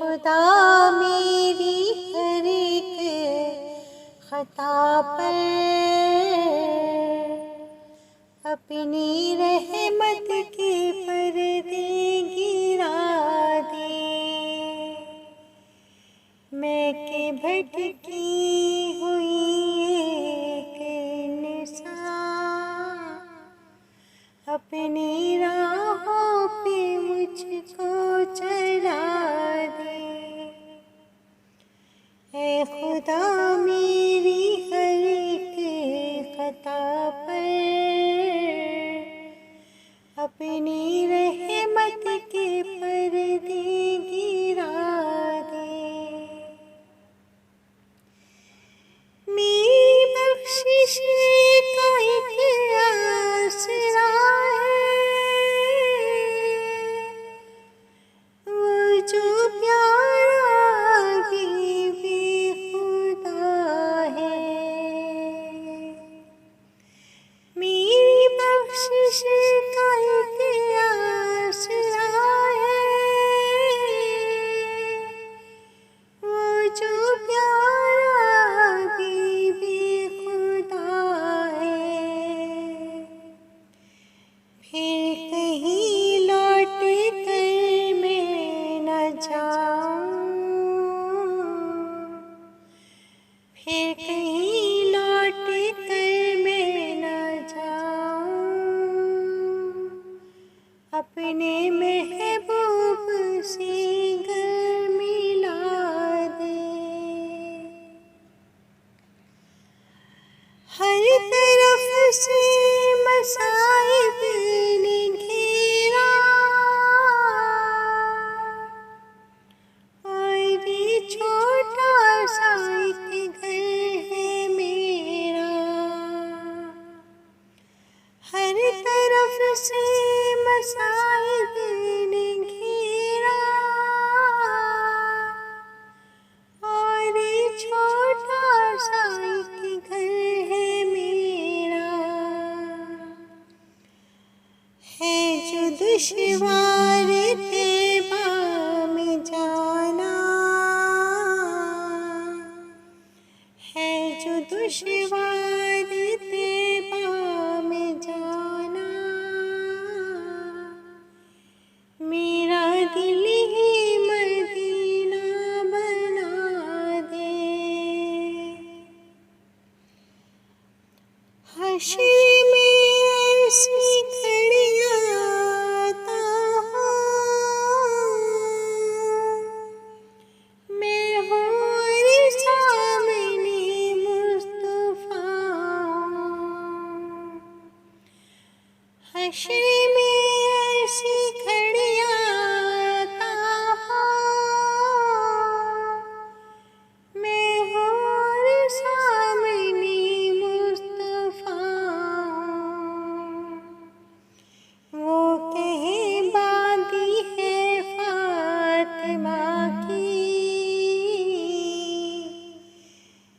खुदा मेरी हर एक खता पर अपनी रहमत के पर्दे गिरा दे। मैं के भटकी हुई एक इंसान अपनी राहों पे मुझको चला दे। ऐ खुदा मेरी हर एक खता पर अपनी रहमत के पर्दे गिरा दे। मेरी बख्शिश का एक आसरा है, वो जो प्यारा भी खुदा है। मेरी बख्शिश का एक आसरा है, वो जो प्यारा भी खुदा है। फिर कहीं लौट कर मैं न जाऊं, फिर कहीं लौट कर मैं न जाऊं, अपने महबूब से घर मिला दे। हर तरफ से मसाइब ने घेरा और ये छोटा सा एक घर है मेरा। हर तरफ से मसाइब ने घेरा और ये छोटा सा एक घर है मेरा। है जो दुश्वार तैबा में जाना, है जो दुश्वार तैबा में जाना, मेरा दिल ही मदीना बना दे। हश्र में ऐसी घड़ियां आता हूँ, मैं हूँ और सामने मुस्तफा हूँ। हश्र में ऐसी घड़ियां आता हूँ, मैं हूँ और सामने मुस्तफा हूँ। वो कहे बांधी है फातिमा की,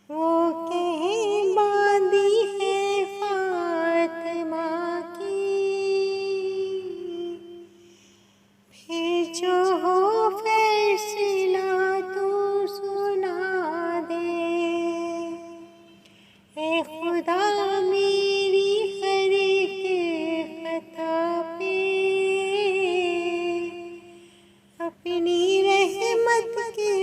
वो कहे बांधी है फातिमा की। फिर जो हो फैसला तू सुना दे। ऐ खुदा मेरी हर एक खता पे अपनी रहमत के